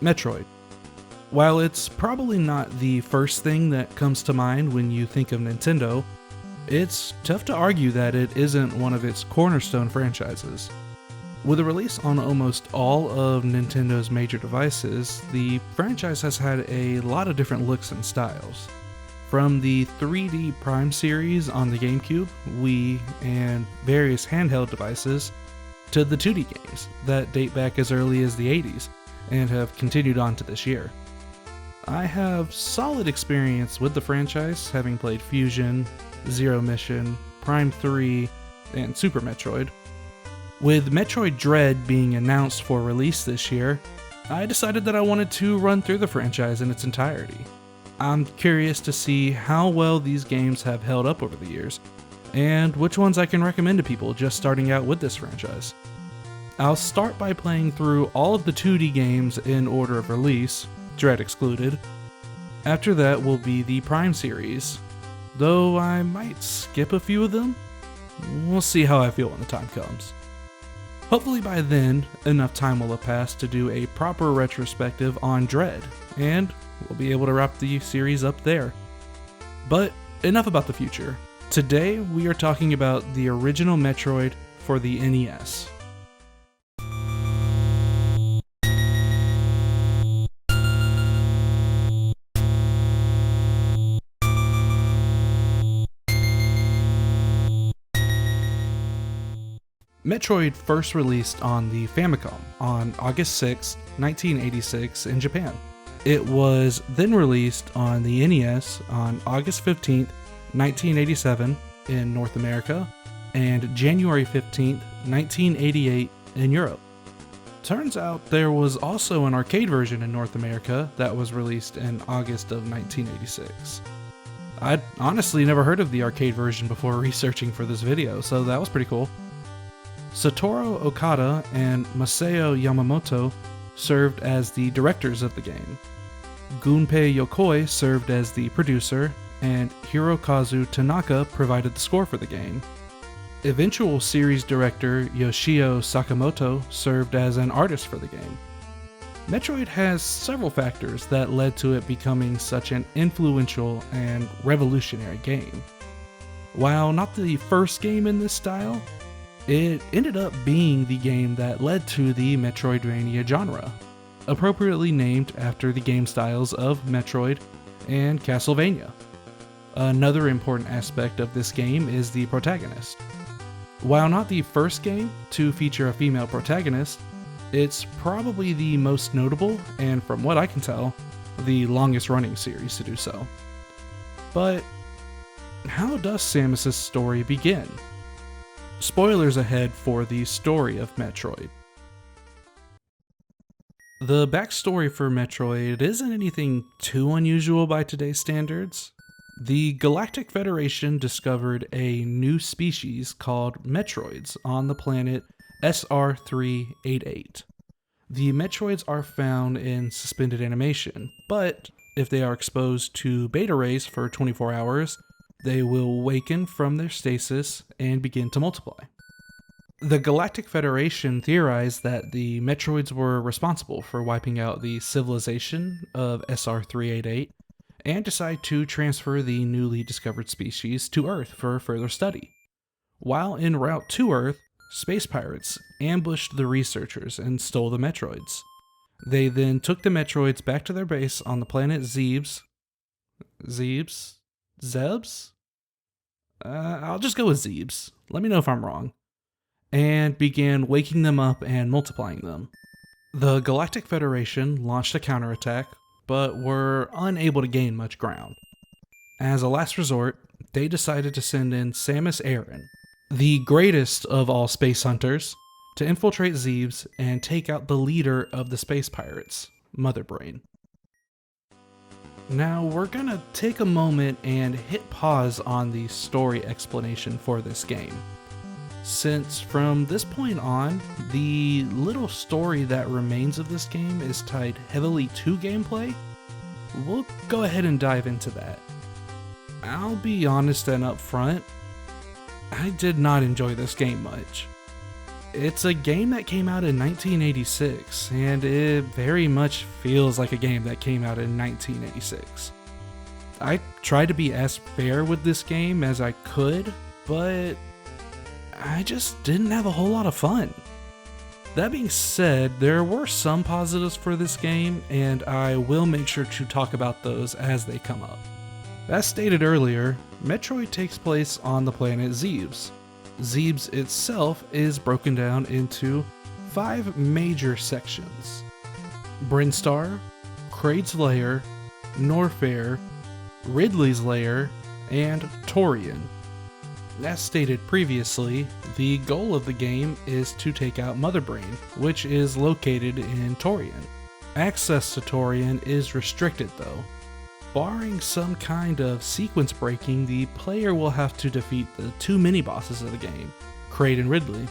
Metroid. While it's probably not the first thing that comes to mind when you think of Nintendo, it's tough to argue that it isn't one of its cornerstone franchises. With a release on almost all of Nintendo's major devices, the franchise has had a lot of different looks and styles. From the 3D Prime series on the GameCube, Wii, and various handheld devices, to the 2D games that date back as early as the 80s and have continued on to this year. I have solid experience with the franchise, having played Fusion, Zero Mission, Prime 3, and Super Metroid. With Metroid Dread being announced for release this year, I decided that I wanted to run through the franchise in its entirety. I'm curious to see how well these games have held up over the years, and which ones I can recommend to people just starting out with this franchise. I'll start by playing through all of the 2D games in order of release, Dread excluded. After that will be the Prime series, though I might skip a few of them. We'll see how I feel when the time comes. Hopefully by then, enough time will have passed to do a proper retrospective on Dread, and we'll be able to wrap the series up there. But enough about the future. Today we are talking about the original Metroid for the NES. Metroid first released on the Famicom on August 6, 1986 in Japan. It was then released on the NES on August 15, 1987 in North America, and January 15, 1988 in Europe. Turns out there was also an arcade version in North America that was released in August of 1986. I'd honestly never heard of the arcade version before researching for this video, so that was pretty cool. Satoru Okada and Masao Yamamoto served as the directors of the game. Gunpei Yokoi served as the producer, and Hirokazu Tanaka provided the score for the game. Eventual series director Yoshio Sakamoto served as an artist for the game. Metroid has several factors that led to it becoming such an influential and revolutionary game. While not the first game in this style, it ended up being the game that led to the Metroidvania genre, appropriately named after the game styles of Metroid and Castlevania. Another important aspect of this game is the protagonist. While not the first game to feature a female protagonist, it's probably the most notable, and from what I can tell, the longest running series to do so. But how does Samus's story begin? Spoilers ahead for the story of Metroid. The backstory for Metroid isn't anything too unusual by today's standards. The Galactic Federation discovered a new species called Metroids on the planet SR388. The Metroids are found in suspended animation, but if they are exposed to beta rays for 24 hours, they will awaken from their stasis and begin to multiply. The Galactic Federation theorized that the Metroids were responsible for wiping out the civilization of SR388 and decided to transfer the newly discovered species to Earth for further study. While en route to Earth, space pirates ambushed the researchers and stole the Metroids. They then took the Metroids back to their base on the planet Zebes? I'll just go with Zebes. Let me know if I'm wrong. And began waking them up and multiplying them. The Galactic Federation launched a counterattack, but were unable to gain much ground. As a last resort, they decided to send in Samus Aran, the greatest of all space hunters, to infiltrate Zebes and take out the leader of the space pirates, Mother Brain. Now we're gonna take a moment and hit pause on the story explanation for this game, since from this point on, the little story that remains of this game is tied heavily to gameplay. We'll go ahead and dive into that. I'll be honest and upfront, I did not enjoy this game much. It's a game that came out in 1986, and it very much feels like a game that came out in 1986. I tried to be as fair with this game as I could, but I just didn't have a whole lot of fun. That being said, there were some positives for this game, and I will make sure to talk about those as they come up. As stated earlier, Metroid takes place on the planet Zebes. Zebes itself is broken down into 5 major sections: Brinstar, Kraid's Lair, Norfair, Ridley's Lair, and Torian. As stated previously, the goal of the game is to take out Mother Brain, which is located in Torian. Access to Torian is restricted though. Barring some kind of sequence breaking, the player will have to defeat the 2 mini-bosses of the game, Kraid and Ridley.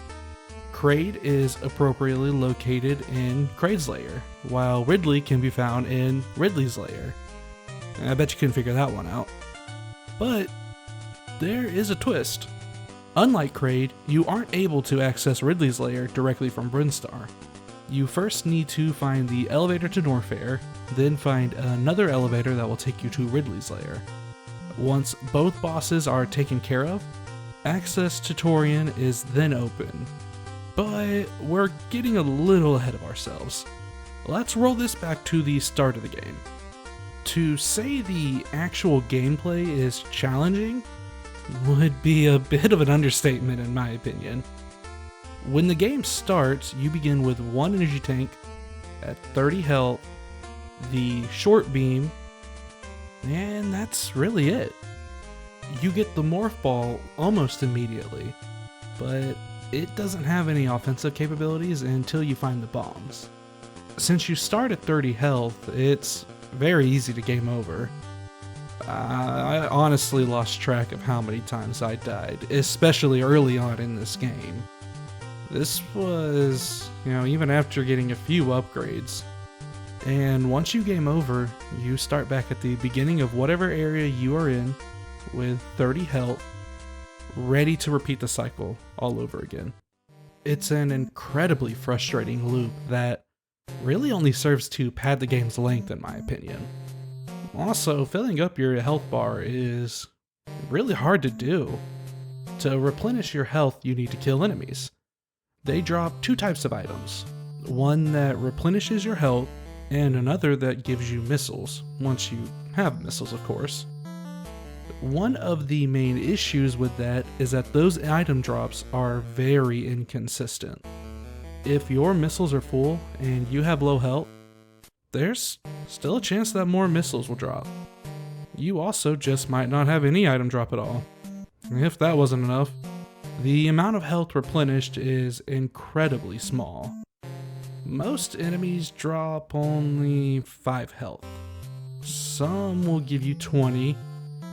Kraid is appropriately located in Kraid's Lair, while Ridley can be found in Ridley's Lair. I bet you couldn't figure that one out. But there is a twist. Unlike Kraid, you aren't able to access Ridley's Lair directly from Brinstar. You first need to find the elevator to Norfair, then find another elevator that will take you to Ridley's Lair. Once both bosses are taken care of, access to Torian is then open. But we're getting a little ahead of ourselves. Let's roll this back to the start of the game. To say the actual gameplay is challenging would be a bit of an understatement in my opinion. When the game starts, you begin with 1 energy tank at 30 health, the short beam, and that's really it. You get the morph ball almost immediately, but it doesn't have any offensive capabilities until you find the bombs. Since you start at 30 health, it's very easy to game over. I honestly lost track of how many times I died, especially early on in this game. This was, even after getting a few upgrades. And once you game over, you start back at the beginning of whatever area you are in with 30 health, ready to repeat the cycle all over again. It's an incredibly frustrating loop that really only serves to pad the game's length in my opinion. Also, filling up your health bar is really hard to do. To replenish your health, you need to kill enemies. They drop 2 types of items, one that replenishes your health, and another that gives you missiles, once you have missiles of course. One of the main issues with that is that those item drops are very inconsistent. If your missiles are full and you have low health, there's still a chance that more missiles will drop. You also just might not have any item drop at all. If that wasn't enough, the amount of health replenished is incredibly small. Most enemies drop only 5 health. Some will give you 20,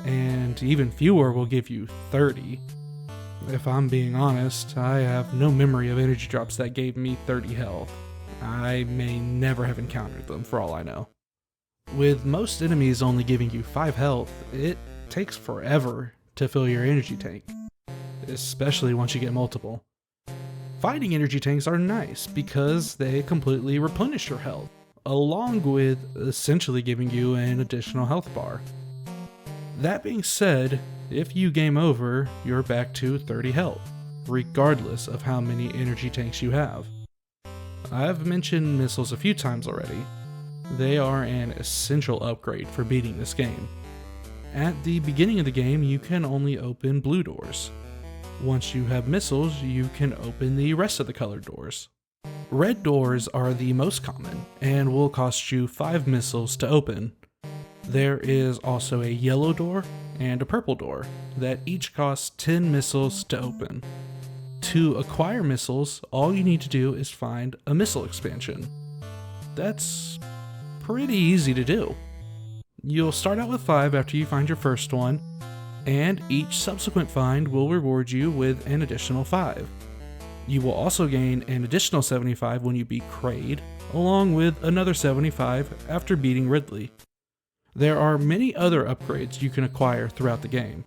and even fewer will give you 30. If I'm being honest, I have no memory of energy drops that gave me 30 health. I may never have encountered them for all I know. With most enemies only giving you 5 health, it takes forever to fill your energy tank, especially once you get multiple. Fighting energy tanks are nice because they completely replenish your health, along with essentially giving you an additional health bar. That being said, if you game over, you're back to 30 health, regardless of how many energy tanks you have. I've mentioned missiles a few times already. They are an essential upgrade for beating this game. At the beginning of the game, you can only open blue doors. Once you have missiles, you can open the rest of the colored doors. Red doors are the most common and will cost you 5 missiles to open. There is also a yellow door and a purple door that each cost 10 missiles to open. To acquire missiles, all you need to do is find a missile expansion. That's pretty easy to do. You'll start out with 5 after you find your first one, and each subsequent find will reward you with an additional 5. You will also gain an additional 75 when you beat Kraid, along with another 75 after beating Ridley. There are many other upgrades you can acquire throughout the game.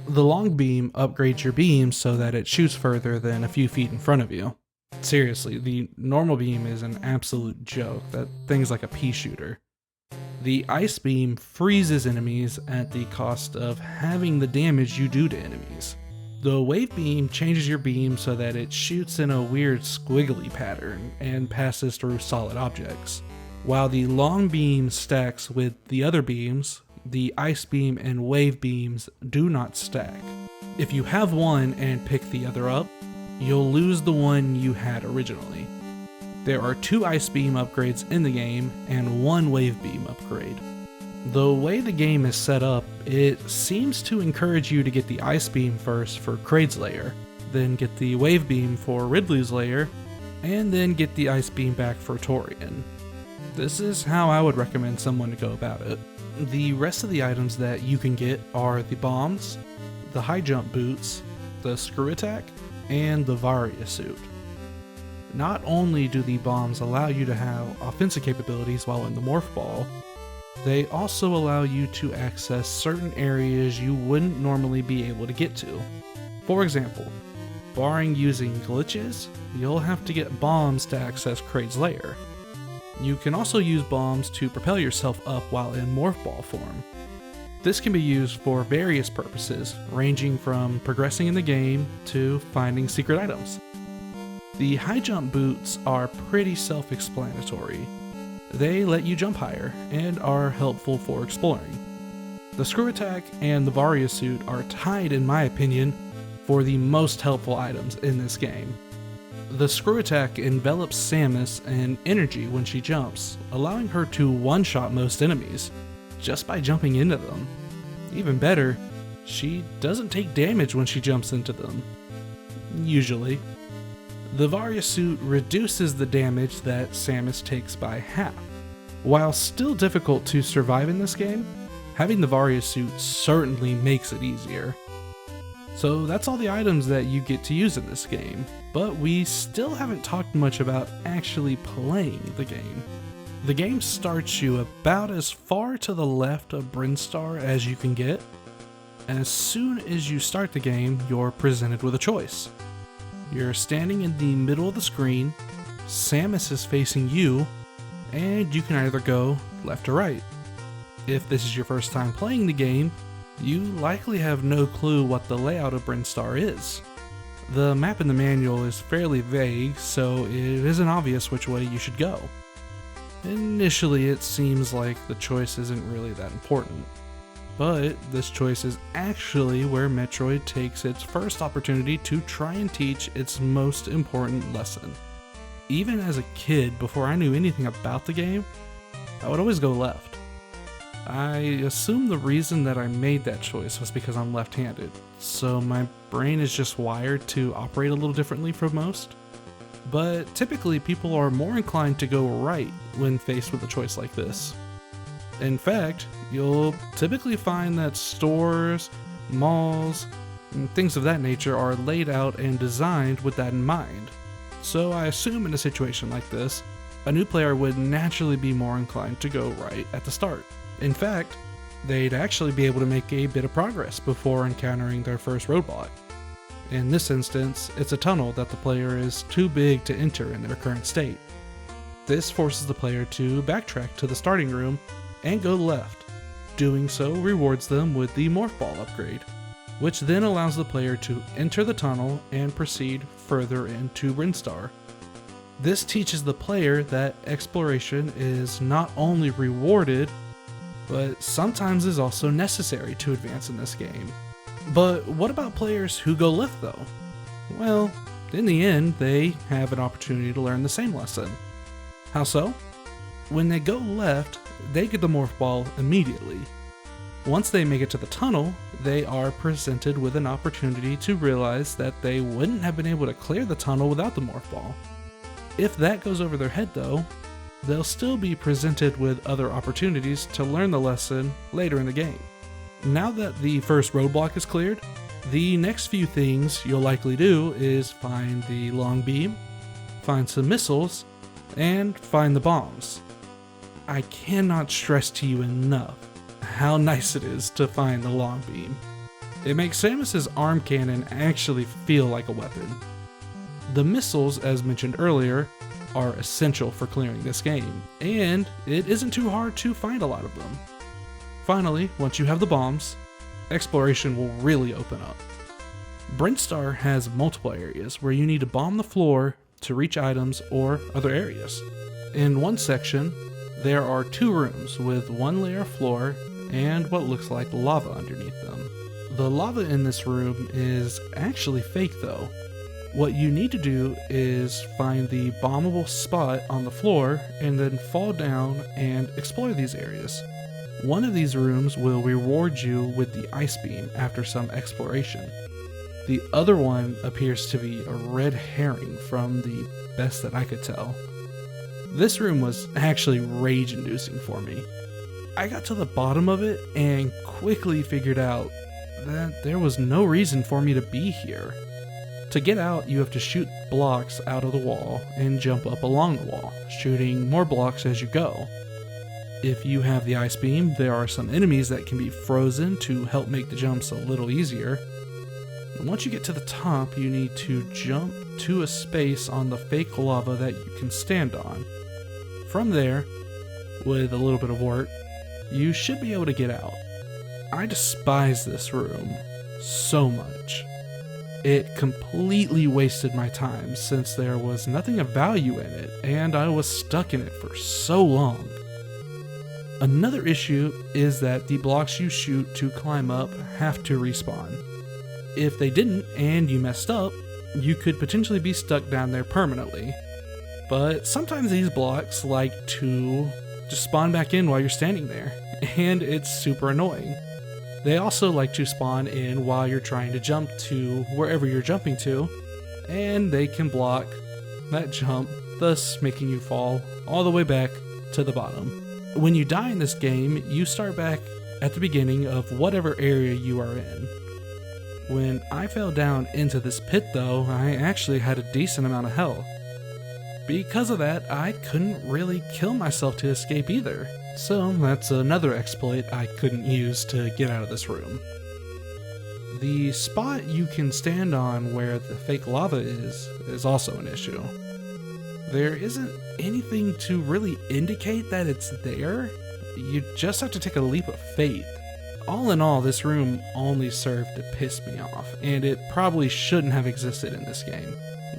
The long beam upgrades your beam so that it shoots further than a few feet in front of you. Seriously, the normal beam is an absolute joke. That thing's like a pea shooter. The ice beam freezes enemies at the cost of having the damage you do to enemies. The wave beam changes your beam so that it shoots in a weird squiggly pattern and passes through solid objects. While the long beam stacks with the other beams, the ice beam and wave beams do not stack. If you have one and pick the other up, you'll lose the one you had originally. There are 2 ice beam upgrades in the game and 1 wave beam upgrade. The way the game is set up, it seems to encourage you to get the ice beam first for Kraid's lair, then get the wave beam for Ridley's lair, and then get the ice beam back for Torian. This is how I would recommend someone to go about it. The rest of the items that you can get are the bombs, the high jump boots, the screw attack, and the Varia suit. Not only do the bombs allow you to have offensive capabilities while in the morph ball, they also allow you to access certain areas you wouldn't normally be able to get to. For example, barring using glitches, you'll have to get bombs to access Kraid's lair. You can also use bombs to propel yourself up while in morph ball form. This can be used for various purposes, ranging from progressing in the game to finding secret items. The high jump boots are pretty self-explanatory. They let you jump higher and are helpful for exploring. The screw attack and the Varia suit are tied, in my opinion, for the most helpful items in this game. The screw attack envelops Samus in energy when she jumps, allowing her to one-shot most enemies, just by jumping into them. Even better, she doesn't take damage when she jumps into them. Usually. The Varia suit reduces the damage that Samus takes by half. While still difficult to survive in this game, having the Varia suit certainly makes it easier. So that's all the items that you get to use in this game, but we still haven't talked much about actually playing the game. The game starts you about as far to the left of Brinstar as you can get. As soon as you start the game, you're presented with a choice. You're standing in the middle of the screen, Samus is facing you, and you can either go left or right. If this is your first time playing the game, you likely have no clue what the layout of Brinstar is. The map in the manual is fairly vague, so it isn't obvious which way you should go. Initially, it seems like the choice isn't really that important. But this choice is actually where Metroid takes its first opportunity to try and teach its most important lesson. Even as a kid, before I knew anything about the game, I would always go left. I assume the reason that I made that choice was because I'm left-handed, so my brain is just wired to operate a little differently from most. But typically people are more inclined to go right when faced with a choice like this. In fact, you'll typically find that stores, malls, and things of that nature are laid out and designed with that in mind. So I assume in a situation like this, a new player would naturally be more inclined to go right at the start. In fact, they'd actually be able to make a bit of progress before encountering their first roadblock. In this instance, it's a tunnel that the player is too big to enter in their current state. This forces the player to backtrack to the starting room and go left. Doing so rewards them with the Morph Ball upgrade, which then allows the player to enter the tunnel and proceed further into Brinstar. This teaches the player that exploration is not only rewarded, but sometimes is also necessary to advance in this game. But what about players who go left though? Well, in the end, they have an opportunity to learn the same lesson. How so? When they go left, they get the Morph Ball immediately. Once they make it to the tunnel, they are presented with an opportunity to realize that they wouldn't have been able to clear the tunnel without the Morph Ball. If that goes over their head though, they'll still be presented with other opportunities to learn the lesson later in the game. Now that the first roadblock is cleared, the next few things you'll likely do is find the long beam, find some missiles, and find the bombs. I cannot stress to you enough how nice it is to find the long beam. It makes Samus's arm cannon actually feel like a weapon. The missiles, as mentioned earlier, are essential for clearing this game, and it isn't too hard to find a lot of them. Finally, once you have the bombs, exploration will really open up. Brinstar has multiple areas where you need to bomb the floor to reach items or other areas. In one section, there are 2 rooms with 1 layer of floor and what looks like lava underneath them. The lava in this room is actually fake though. What you need to do is find the bombable spot on the floor and then fall down and explore these areas. One of these rooms will reward you with the ice beam after some exploration. The other one appears to be a red herring from the best that I could tell. This room was actually rage-inducing for me. I got to the bottom of it and quickly figured out that there was no reason for me to be here. To get out, you have to shoot blocks out of the wall and jump up along the wall, shooting more blocks as you go. If you have the ice beam, there are some enemies that can be frozen to help make the jumps a little easier. And once you get to the top, you need to jump to a space on the fake lava that you can stand on. From there, with a little bit of work, you should be able to get out. I despise this room so much. It completely wasted my time since there was nothing of value in it and I was stuck in it for so long. Another issue is that the blocks you shoot to climb up have to respawn. If they didn't and you messed up, you could potentially be stuck down there permanently. But sometimes these blocks like to just spawn back in while you're standing there, and it's super annoying. They also like to spawn in while you're trying to jump to wherever you're jumping to, and they can block that jump, thus making you fall all the way back to the bottom. When you die in this game, you start back at the beginning of whatever area you are in. When I fell down into this pit though, I actually had a decent amount of health. Because of that, I couldn't really kill myself to escape either. So that's another exploit I couldn't use to get out of this room. The spot you can stand on where the fake lava is also an issue. There isn't anything to really indicate that it's there. You just have to take a leap of faith. All in all, this room only served to piss me off, and it probably shouldn't have existed in this game.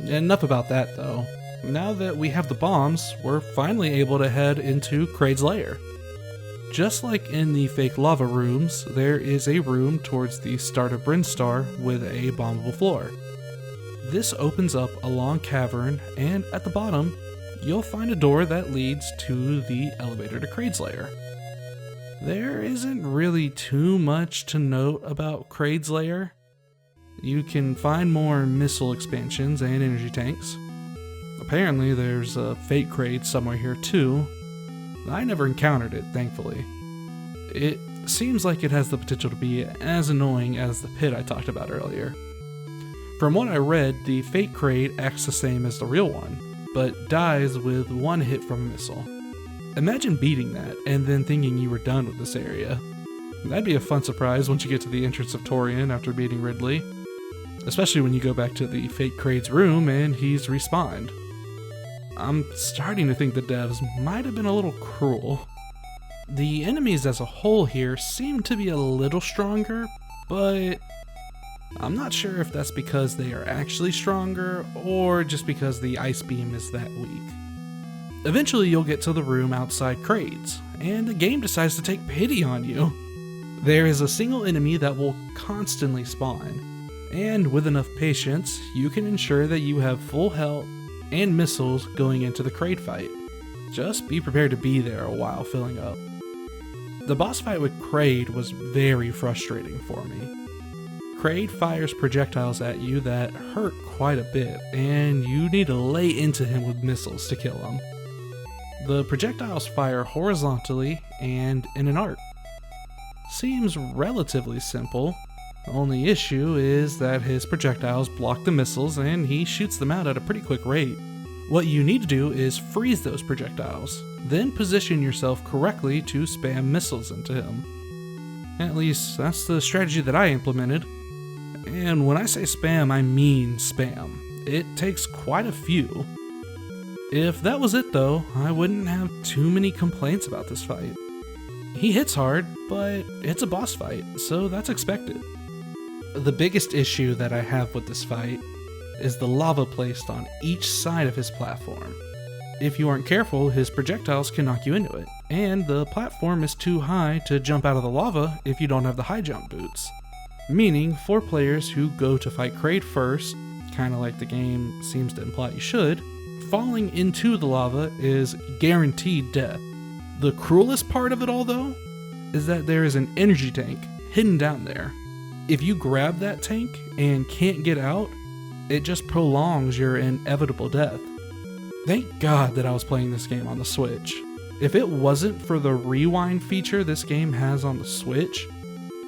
Enough about that though. Now that we have the bombs, we're finally able to head into Kraid's lair. Just like in the fake lava rooms, there is a room towards the start of Brinstar with a bombable floor. This opens up a long cavern, and at the bottom, you'll find a door that leads to the elevator to Kraid's lair. There isn't really too much to note about Kraid's lair. You can find more missile expansions and energy tanks. Apparently there's a fake Kraid somewhere here too. I never encountered it, thankfully. It seems like it has the potential to be as annoying as the pit I talked about earlier. From what I read, the fake Kraid acts the same as the real one, but dies with one hit from a missile. Imagine beating that and then thinking you were done with this area. That'd be a fun surprise once you get to the entrance of Torian after beating Ridley. Especially when you go back to the fake Kraid's room and he's respawned. I'm starting to think the devs might have been a little cruel. The enemies as a whole here seem to be a little stronger, but I'm not sure if that's because they are actually stronger or just because the ice beam is that weak. Eventually you'll get to the room outside Kraid's, and the game decides to take pity on you. There is a single enemy that will constantly spawn, and with enough patience, you can ensure that you have full health and missiles going into the Kraid fight. Just be prepared to be there a while filling up. The boss fight with Kraid was very frustrating for me. Kraid fires projectiles at you that hurt quite a bit, and you need to lay into him with missiles to kill him. The projectiles fire horizontally and in an arc. Seems relatively simple. The only issue is that his projectiles block the missiles and he shoots them out at a pretty quick rate. What you need to do is freeze those projectiles, then position yourself correctly to spam missiles into him. At least, that's the strategy that I implemented. And when I say spam, I mean spam. It takes quite a few. If that was it though, I wouldn't have too many complaints about this fight. He hits hard, but it's a boss fight, so that's expected. The biggest issue that I have with this fight is the lava placed on each side of his platform. If you aren't careful, his projectiles can knock you into it, and the platform is too high to jump out of the lava if you don't have the high jump boots. Meaning, for players who go to fight Kraid first, kinda like the game seems to imply you should, falling into the lava is guaranteed death. The cruelest part of it all though, is that there is an energy tank hidden down there. If you grab that tank and can't get out, it just prolongs your inevitable death. Thank God that I was playing this game on the Switch. If it wasn't for the rewind feature this game has on the Switch,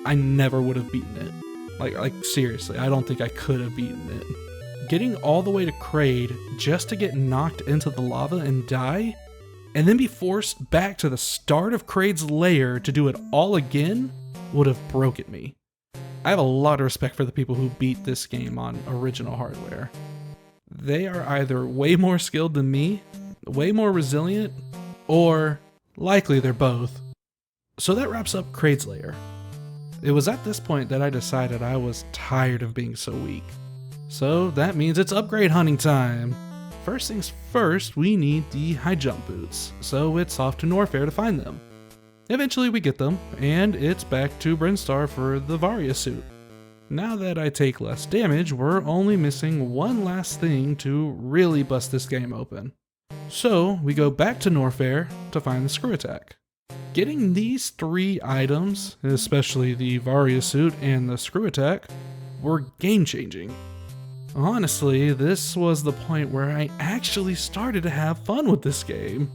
I never would have beaten it. Like seriously, I don't think I could have beaten it. Getting all the way to Kraid just to get knocked into the lava and die, and then be forced back to the start of Kraid's lair to do it all again, would have broken me. I have a lot of respect for the people who beat this game on original hardware. They are either way more skilled than me, way more resilient, or likely they're both. So that wraps up Kraid's lair. It was at this point that I decided I was tired of being so weak. So that means it's upgrade hunting time. First things first, we need the high jump boots, so it's off to Norfair to find them. Eventually we get them, and it's back to Brinstar for the Varia suit. Now that I take less damage, we're only missing one last thing to really bust this game open. So we go back to Norfair to find the screw attack. Getting these 3 items, especially the Varia suit and the screw attack, were game changing. Honestly, this was the point where I actually started to have fun with this game.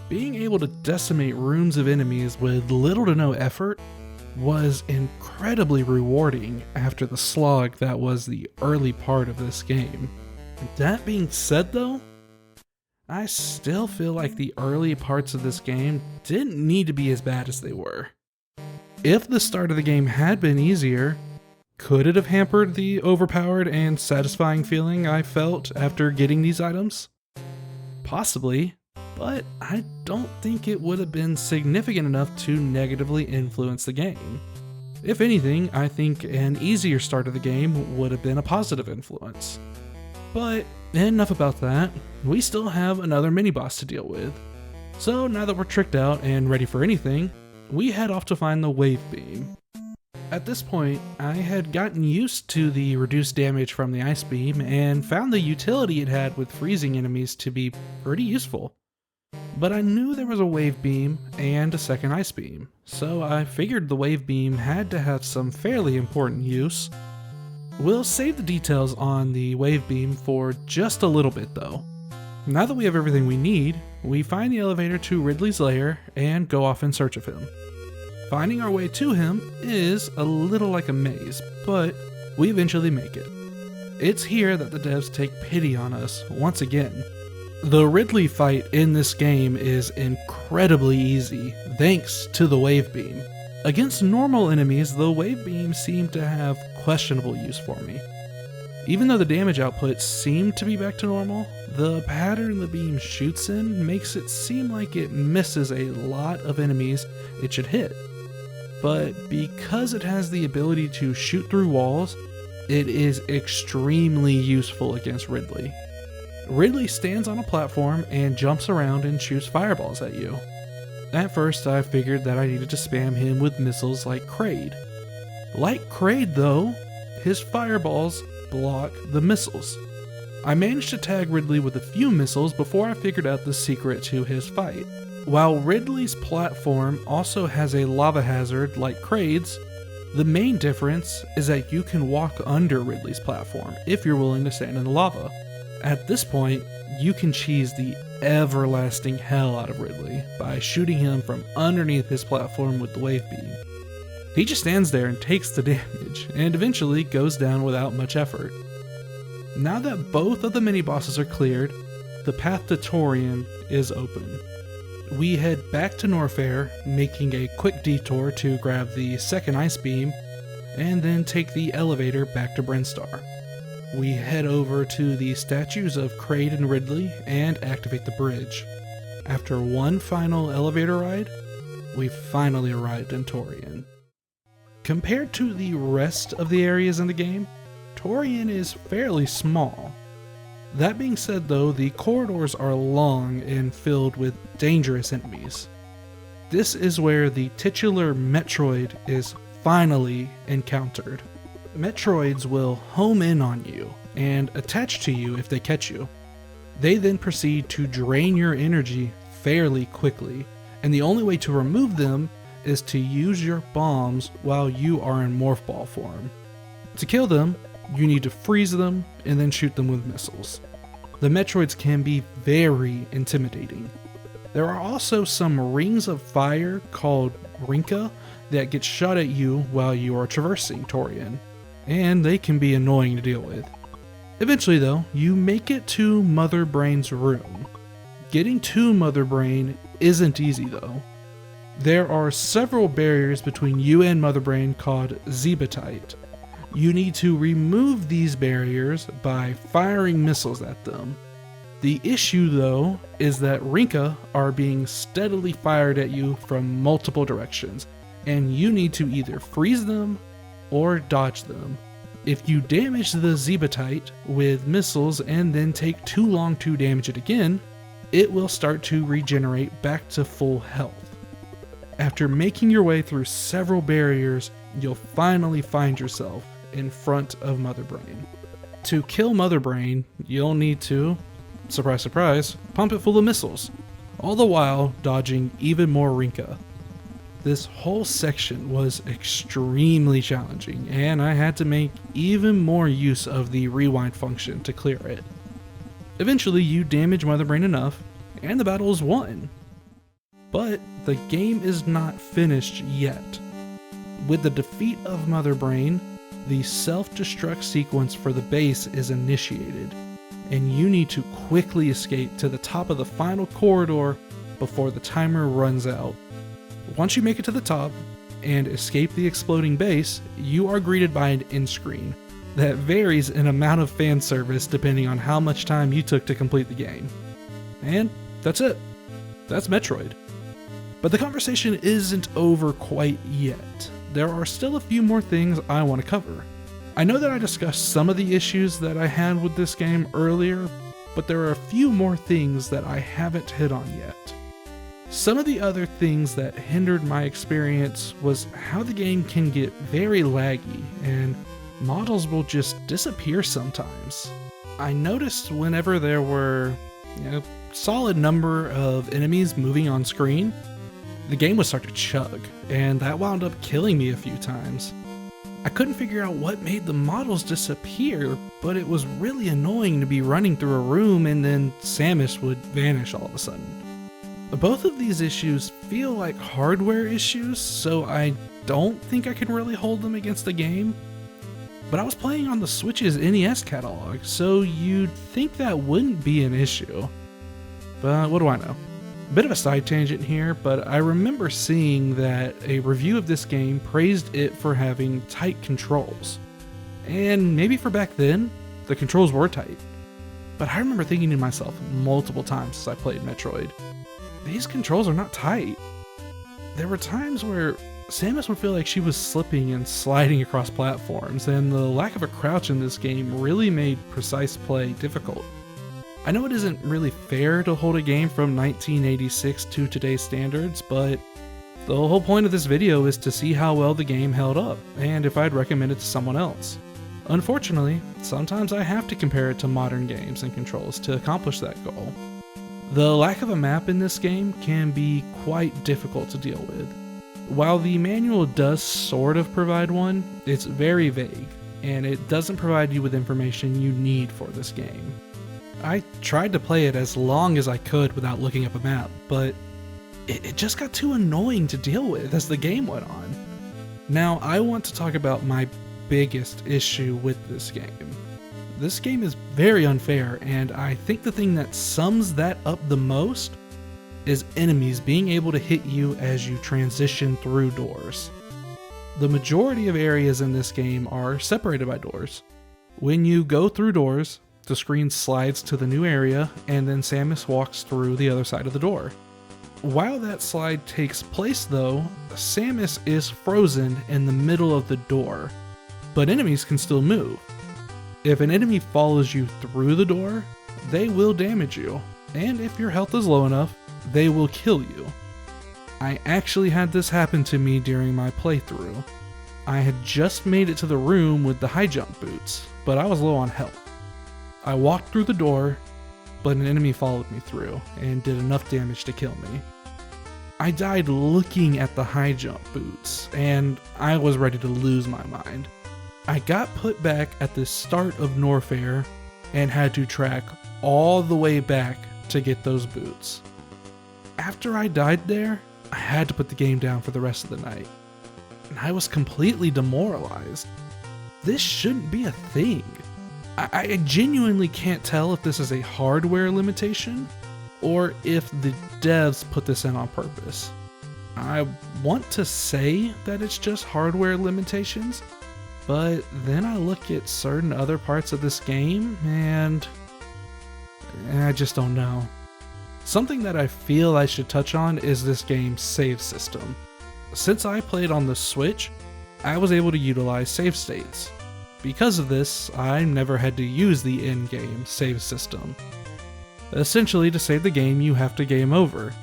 Being able to decimate rooms of enemies with little to no effort was incredibly rewarding after the slog that was the early part of this game. That being said though, I still feel like the early parts of this game didn't need to be as bad as they were. If the start of the game had been easier, could it have hampered the overpowered and satisfying feeling I felt after getting these items? Possibly, but I don't think it would have been significant enough to negatively influence the game. If anything, I think an easier start of the game would have been a positive influence. But enough about that, we still have another mini-boss to deal with. So now that we're tricked out and ready for anything, we head off to find the wave beam. At this point, I had gotten used to the reduced damage from the ice beam and found the utility it had with freezing enemies to be pretty useful. But I knew there was a wave beam and a second ice beam, so I figured the wave beam had to have some fairly important use. We'll save the details on the wave beam for just a little bit though. Now that we have everything we need, we find the elevator to Ridley's lair and go off in search of him. Finding our way to him is a little like a maze, but we eventually make it. It's here that the devs take pity on us once again. The Ridley fight in this game is incredibly easy, thanks to the wave beam. Against normal enemies, the wave beam seemed to have questionable use for me. Even though the damage output seemed to be back to normal, the pattern the beam shoots in makes it seem like it misses a lot of enemies it should hit. But because it has the ability to shoot through walls, it is extremely useful against Ridley. Ridley stands on a platform and jumps around and shoots fireballs at you. At first I figured that I needed to spam him with missiles like Kraid. Like Kraid though, his fireballs block the missiles. I managed to tag Ridley with a few missiles before I figured out the secret to his fight. While Ridley's platform also has a lava hazard like Kraid's, the main difference is that you can walk under Ridley's platform if you're willing to stand in the lava. At this point, you can cheese the everlasting hell out of Ridley by shooting him from underneath his platform with the wave beam. He just stands there and takes the damage, and eventually goes down without much effort. Now that both of the mini-bosses are cleared, the path to Torian is open. we head back to Norfair, making a quick detour to grab the second ice beam, and then take the elevator back to Brinstar. We head over to the statues of Kraid and Ridley and activate the bridge. After one final elevator ride, we finally arrived in Torian. Compared to the rest of the areas in the game, Torian is fairly small. That being said though, the corridors are long and filled with dangerous enemies. This is where the titular Metroid is finally encountered. Metroids will home in on you and attach to you if they catch you. They then proceed to drain your energy fairly quickly, and the only way to remove them is to use your bombs while you are in morph ball form. To kill them, you need to freeze them and then shoot them with missiles. The Metroids can be very intimidating. There are also some rings of fire called Rinka that get shot at you while you are traversing Torian, and they can be annoying to deal with. Eventually though, you make it to Mother Brain's room. Getting to Mother Brain isn't easy though. There are several barriers between you and Mother Brain called Zebatite. You need to remove these barriers by firing missiles at them. The issue though is that Rinka are being steadily fired at you from multiple directions, and you need to either freeze them or dodge them. If you damage the Zebatite with missiles and then take too long to damage it again, it will start to regenerate back to full health. After making your way through several barriers, you'll finally find yourself in front of Mother Brain. To kill Mother Brain, you'll need to, surprise surprise, pump it full of missiles, all the while dodging even more Rinka. This whole section was extremely challenging, and I had to make even more use of the rewind function to clear it. Eventually you damage Mother Brain enough, and the battle is won. But the game is not finished yet. With the defeat of Mother Brain, the self-destruct sequence for the base is initiated, and you need to quickly escape to the top of the final corridor before the timer runs out. Once you make it to the top and escape the exploding base, you are greeted by an end screen that varies in amount of fan service depending on how much time you took to complete the game. And that's it. That's Metroid. But the conversation isn't over quite yet. There are still a few more things I want to cover. I know that I discussed some of the issues that I had with this game earlier, but there are a few more things that I haven't hit on yet. Some of the other things that hindered my experience was how the game can get very laggy and models will just disappear sometimes. I noticed whenever there were, solid number of enemies moving on screen, the game would start to chug, and that wound up killing me a few times. I couldn't figure out what made the models disappear, but it was really annoying to be running through a room and then Samus would vanish all of a sudden. Both of these issues feel like hardware issues, so I don't think I can really hold them against the game. But I was playing on the Switch's NES catalog, so you'd think that wouldn't be an issue. But what do I know? Bit of a side tangent here, but I remember seeing that a review of this game praised it for having tight controls. And maybe for back then, the controls were tight. But I remember thinking to myself multiple times as I played Metroid, these controls are not tight. There were times where Samus would feel like she was slipping and sliding across platforms, and the lack of a crouch in this game really made precise play difficult. I know it isn't really fair to hold a game from 1986 to today's standards, but the whole point of this video is to see how well the game held up, and if I'd recommend it to someone else. Unfortunately, sometimes I have to compare it to modern games and controls to accomplish that goal. The lack of a map in this game can be quite difficult to deal with. While the manual does sort of provide one, it's very vague, and it doesn't provide you with information you need for this game. I tried to play it as long as I could without looking up a map, but it just got too annoying to deal with as the game went on. Now, I want to talk about my biggest issue with this game. This game is very unfair, and I think the thing that sums that up the most is enemies being able to hit you as you transition through doors. The majority of areas in this game are separated by doors. When you go through doors, the screen slides to the new area, and then Samus walks through the other side of the door. While that slide takes place though, Samus is frozen in the middle of the door, but enemies can still move. If an enemy follows you through the door, they will damage you, and if your health is low enough, they will kill you. I actually had this happen to me during my playthrough. I had just made it to the room with the high jump boots, but I was low on health. I walked through the door, but an enemy followed me through and did enough damage to kill me. I died looking at the high jump boots, and I was ready to lose my mind. I got put back at the start of Norfair and had to track all the way back to get those boots. After I died there, I had to put the game down for the rest of the night, and I was completely demoralized. This shouldn't be a thing. I genuinely can't tell if this is a hardware limitation or if the devs put this in on purpose. I want to say that it's just hardware limitations, but then I look at certain other parts of this game and I just don't know. Something that I feel I should touch on is this game's save system. Since I played on the Switch, I was able to utilize save states. Because of this, I never had to use the in-game save system. Essentially, to save the game, you have to game over.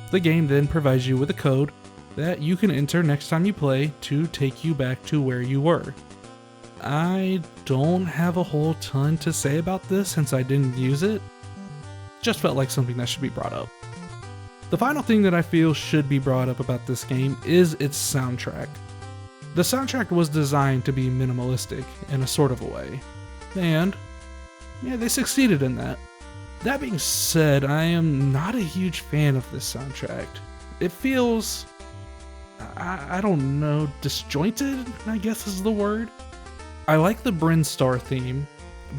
The game then provides you with a code that you can enter next time you play to take you back to where you were. I don't have a whole ton to say about this since I didn't use it. Just felt like something that should be brought up. The final thing that I feel should be brought up about this game is its soundtrack. The soundtrack was designed to be minimalistic in a sort of a way, and yeah, they succeeded in that. That being said, I am not a huge fan of this soundtrack. It feels, I don't know, disjointed, I guess is the word. I like the Bryn Star theme,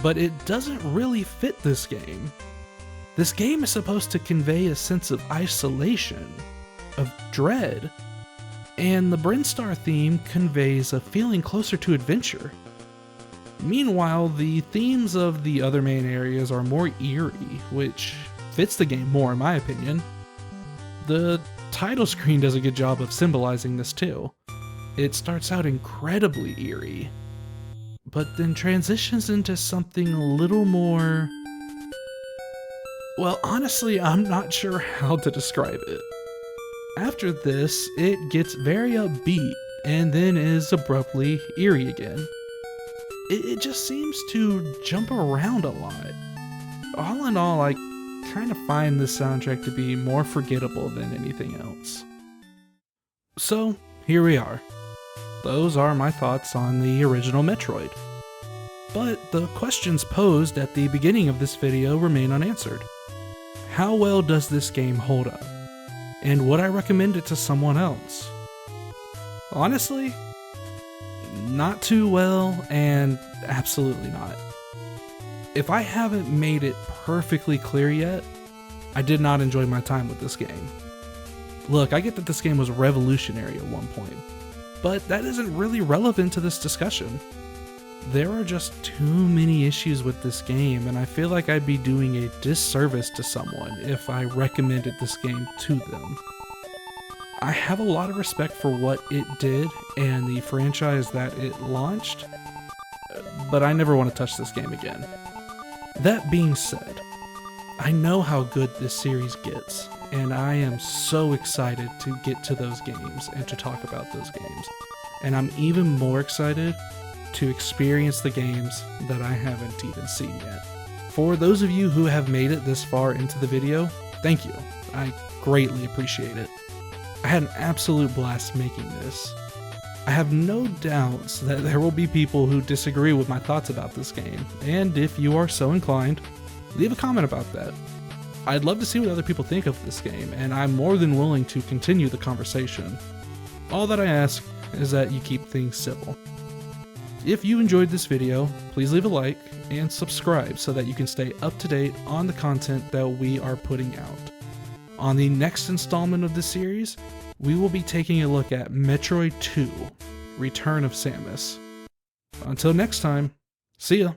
but it doesn't really fit this game. This game is supposed to convey a sense of isolation, of dread, and the Bryn Star theme conveys a feeling closer to adventure. Meanwhile, the themes of the other main areas are more eerie, which fits the game more in my opinion. The title screen does a good job of symbolizing this too. It starts out incredibly eerie, but then transitions into something a little more... well, honestly, I'm not sure how to describe it. After this, it gets very upbeat and then is abruptly eerie again. It just seems to jump around a lot. All in all, I kind of find this soundtrack to be more forgettable than anything else. So, here we are. Those are my thoughts on the original Metroid. But the questions posed at the beginning of this video remain unanswered. How well does this game hold up? And would I recommend it to someone else? Honestly, not too well, and absolutely not. If I haven't made it perfectly clear yet, I did not enjoy my time with this game. Look, I get that this game was revolutionary at one point, but that isn't really relevant to this discussion. There are just too many issues with this game, and I feel like I'd be doing a disservice to someone if I recommended this game to them. I have a lot of respect for what it did and the franchise that it launched, but I never want to touch this game again. That being said, I know how good this series gets, and I am so excited to get to those games and to talk about those games. And I'm even more excited to experience the games that I haven't even seen yet. For those of you who have made it this far into the video, thank you. I greatly appreciate it. I had an absolute blast making this. I have no doubts that there will be people who disagree with my thoughts about this game, and if you are so inclined, leave a comment about that. I'd love to see what other people think of this game, and I'm more than willing to continue the conversation. All that I ask is that you keep things civil. If you enjoyed this video, please leave a like and subscribe so that you can stay up to date on the content that we are putting out. On the next installment of the series, we will be taking a look at Metroid 2, Return of Samus. Until next time, see ya!